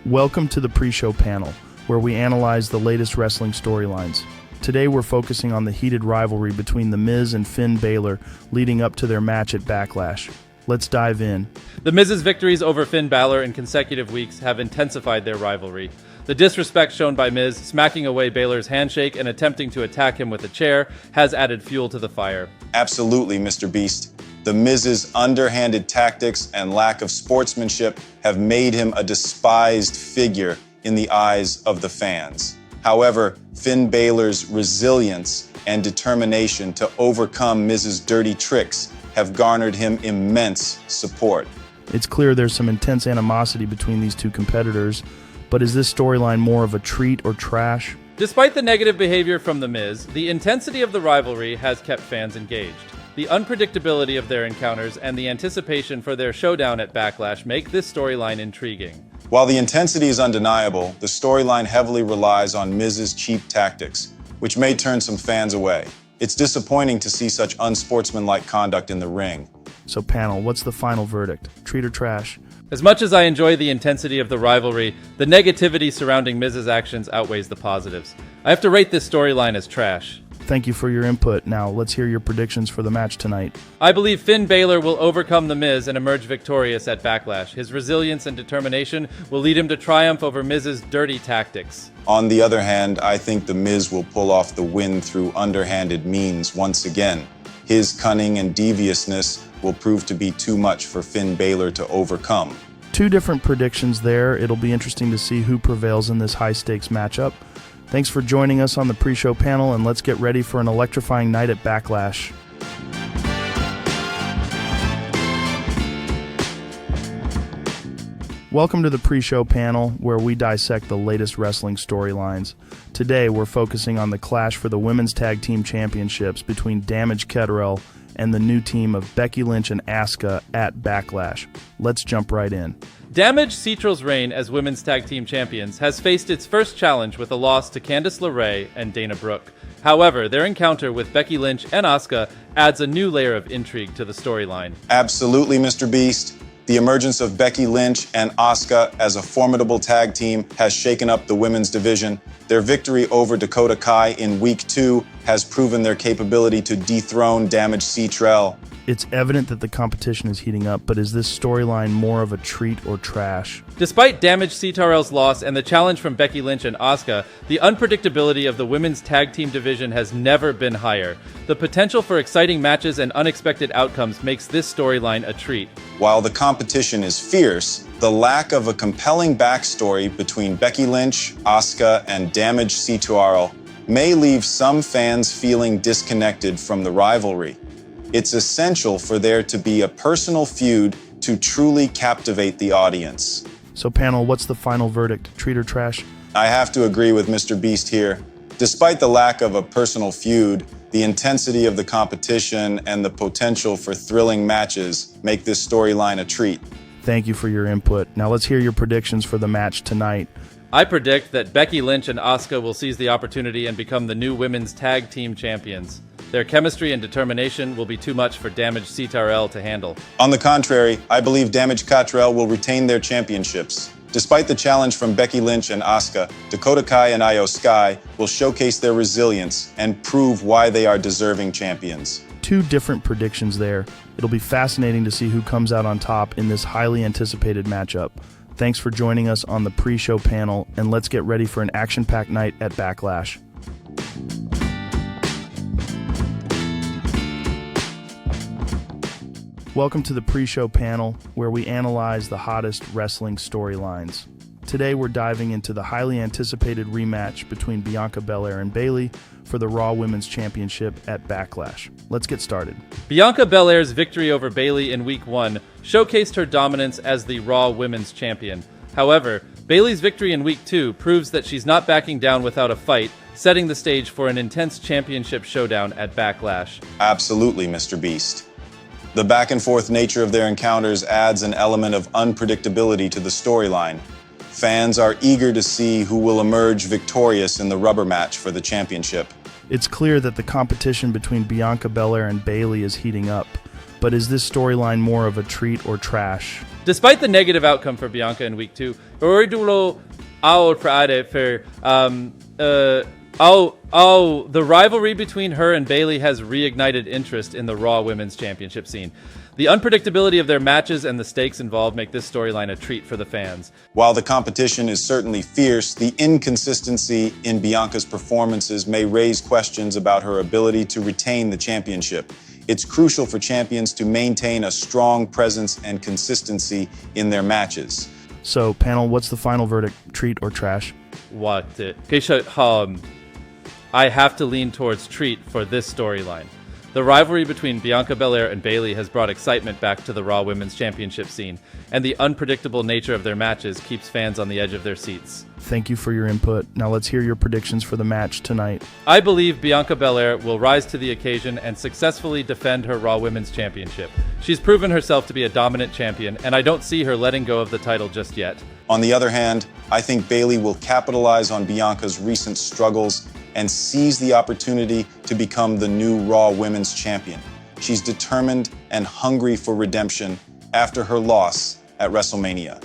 Welcome to the pre-show panel, where we analyze the latest wrestling storylines. Today we're focusing on the heated rivalry between The Miz and Finn Balor leading up to their match at Backlash. Let's dive in. The Miz's victories over Finn Balor in consecutive weeks have intensified their rivalry. The disrespect shown by Miz, smacking away Balor's handshake and attempting to attack him with a chair, has added fuel to the fire. Absolutely, Mr. Beast. The Miz's underhanded tactics and lack of sportsmanship have made him a despised figure in the eyes of the fans. However, Finn Balor's resilience and determination to overcome Miz's dirty tricks have garnered him immense support. It's clear there's some intense animosity between these two competitors, but is this storyline more of a treat or trash? Despite the negative behavior from The Miz, the intensity of the rivalry has kept fans engaged. The unpredictability of their encounters and the anticipation for their showdown at Backlash make this storyline intriguing. While the intensity is undeniable, the storyline heavily relies on Miz's cheap tactics, which may turn some fans away. It's disappointing to see such unsportsmanlike conduct in the ring. So panel, what's the final verdict? Treat or trash? As much as I enjoy the intensity of the rivalry, the negativity surrounding Miz's actions outweighs the positives. I have to rate this storyline as trash. Thank you for your input. Now, let's hear your predictions for the match tonight. I believe Finn Balor will overcome The Miz and emerge victorious at Backlash. His resilience and determination will lead him to triumph over Miz's dirty tactics. On the other hand, I think The Miz will pull off the win through underhanded means once again. His cunning and deviousness will prove to be too much for Finn Balor to overcome. Two different predictions there. It'll be interesting to see who prevails in this high-stakes matchup. Thanks for joining us on the pre-show panel, and let's get ready for an electrifying night at Backlash. Welcome to the pre-show panel, where we dissect the latest wrestling storylines. Today, we're focusing on the clash for the Women's Tag Team Championships between Damage Ketterell and the new team of Becky Lynch and Asuka at Backlash. Let's jump right in. Damage Cetral's reign as Women's Tag Team Champions has faced its first challenge with a loss to Candice LeRae and Dana Brooke. However, their encounter with Becky Lynch and Asuka adds a new layer of intrigue to the storyline. Absolutely, Mr. Beast. The emergence of Becky Lynch and Asuka as a formidable tag team has shaken up the women's division. Their victory over Dakota Kai in Week 2 has proven their capability to dethrone Damage Cetrell. It's evident that the competition is heating up, but is this storyline more of a treat or trash? Despite Damage Cetrell's loss and the challenge from Becky Lynch and Asuka, the unpredictability of the women's tag team division has never been higher. The potential for exciting matches and unexpected outcomes makes this storyline a treat. While the competition is fierce, the lack of a compelling backstory between Becky Lynch, Asuka, and Damage Cetrell may leave some fans feeling disconnected from the rivalry. It's essential for there to be a personal feud to truly captivate the audience. So panel, what's the final verdict? Treat or trash? I have to agree with Mr. Beast here. Despite the lack of a personal feud, the intensity of the competition and the potential for thrilling matches make this storyline a treat. Thank you for your input. Now let's hear your predictions for the match tonight. I predict that Becky Lynch and Asuka will seize the opportunity and become the new women's tag team champions. Their chemistry and determination will be too much for Damage Cetrell to handle. On the contrary, I believe Damage Cetrell will retain their championships. Despite the challenge from Becky Lynch and Asuka, Dakota Kai and Io Sky will showcase their resilience and prove why they are deserving champions. Two different predictions there. It'll be fascinating to see who comes out on top in this highly anticipated matchup. Thanks for joining us on the pre-show panel, and let's get ready for an action-packed night at Backlash. Welcome to the pre-show panel, where we analyze the hottest wrestling storylines. Today we're diving into the highly anticipated rematch between Bianca Belair and Bayley for the Raw Women's Championship at Backlash. Let's get started. Bianca Belair's victory over Bayley in Week 1 showcased her dominance as the Raw Women's Champion. However, Bayley's victory in Week 2 proves that she's not backing down without a fight, setting the stage for an intense championship showdown at Backlash. Absolutely, Mr. Beast. The back-and-forth nature of their encounters adds an element of unpredictability to the storyline. Fans are eager to see who will emerge victorious in the rubber match for the championship. It's clear that the competition between Bianca Belair and Bayley is heating up, but is this storyline more of a treat or trash? Despite the negative outcome for Bianca in Week 2, Oridulo ao Friday for the rivalry between her and Bayley has reignited interest in the Raw Women's Championship scene. The unpredictability of their matches and the stakes involved make this storyline a treat for the fans. While the competition is certainly fierce, the inconsistency in Bianca's performances may raise questions about her ability to retain the championship. It's crucial for champions to maintain a strong presence and consistency in their matches. So, panel, what's the final verdict? Treat or trash? I have to lean towards treat for this storyline. The rivalry between Bianca Belair and Bayley has brought excitement back to the Raw Women's Championship scene, and the unpredictable nature of their matches keeps fans on the edge of their seats. Thank you for your input. Now let's hear your predictions for the match tonight. I believe Bianca Belair will rise to the occasion and successfully defend her Raw Women's Championship. She's proven herself to be a dominant champion, and I don't see her letting go of the title just yet. On the other hand, I think Bayley will capitalize on Bianca's recent struggles and seize the opportunity to become the new Raw Women's Champion. She's determined and hungry for redemption after her loss at WrestleMania.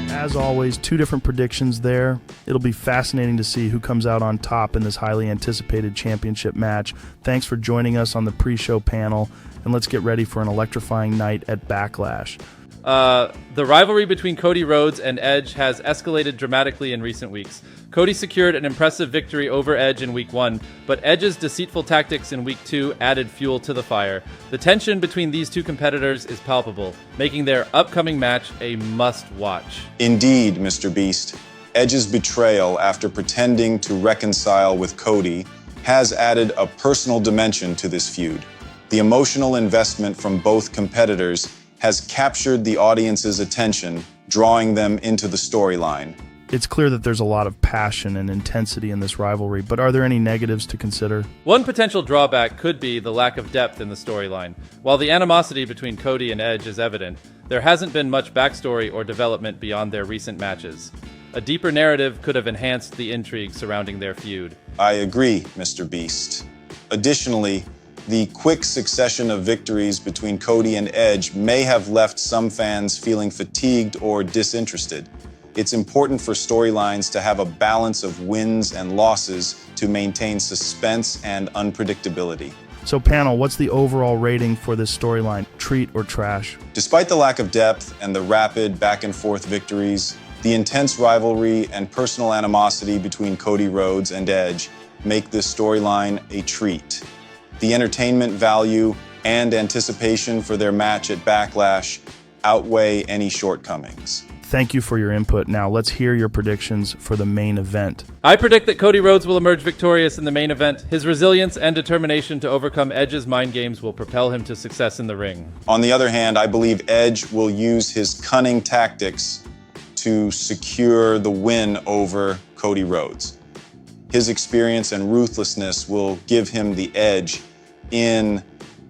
As always, two different predictions there. It'll be fascinating to see who comes out on top in this highly anticipated championship match. Thanks for joining us on the pre-show panel, and let's get ready for an electrifying night at Backlash. The rivalry between Cody Rhodes and Edge has escalated dramatically in recent weeks. Cody secured an impressive victory over Edge in Week 1, but Edge's deceitful tactics in Week 2 added fuel to the fire. The tension between these two competitors is palpable, making their upcoming match a must-watch. Indeed, Mr. Beast. Edge's betrayal after pretending to reconcile with Cody has added a personal dimension to this feud. The emotional investment from both competitors has captured the audience's attention, drawing them into the storyline. It's clear that there's a lot of passion and intensity in this rivalry, but are there any negatives to consider? One potential drawback could be the lack of depth in the storyline. While the animosity between Cody and Edge is evident, there hasn't been much backstory or development beyond their recent matches. A deeper narrative could have enhanced the intrigue surrounding their feud. I agree, Mr. Beast. Additionally, the quick succession of victories between Cody and Edge may have left some fans feeling fatigued or disinterested. It's important for storylines to have a balance of wins and losses to maintain suspense and unpredictability. So panel, what's the overall rating for this storyline? Treat or trash? Despite the lack of depth and the rapid back-and-forth victories, the intense rivalry and personal animosity between Cody Rhodes and Edge make this storyline a treat. The entertainment value and anticipation for their match at Backlash outweigh any shortcomings. Thank you for your input. Now let's hear your predictions for the main event. I predict that Cody Rhodes will emerge victorious in the main event. His resilience and determination to overcome Edge's mind games will propel him to success in the ring. On the other hand, I believe Edge will use his cunning tactics to secure the win over Cody Rhodes. His experience and ruthlessness will give him the edge in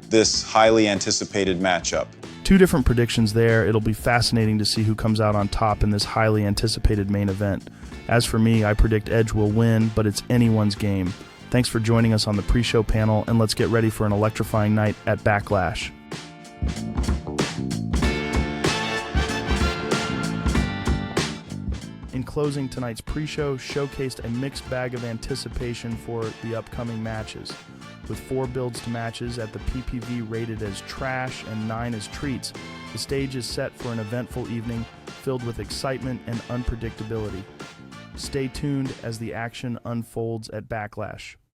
this highly anticipated matchup. Two different predictions there. It'll be fascinating to see who comes out on top in this highly anticipated main event. As for me, I predict Edge will win, but it's anyone's game. Thanks for joining us on the pre-show panel, and let's get ready for an electrifying night at Backlash. In closing, tonight's pre-show showcased a mixed bag of anticipation for the upcoming matches. With 4 builds to matches at the PPV rated as trash and 9 as treats, the stage is set for an eventful evening filled with excitement and unpredictability. Stay tuned as the action unfolds at Backlash.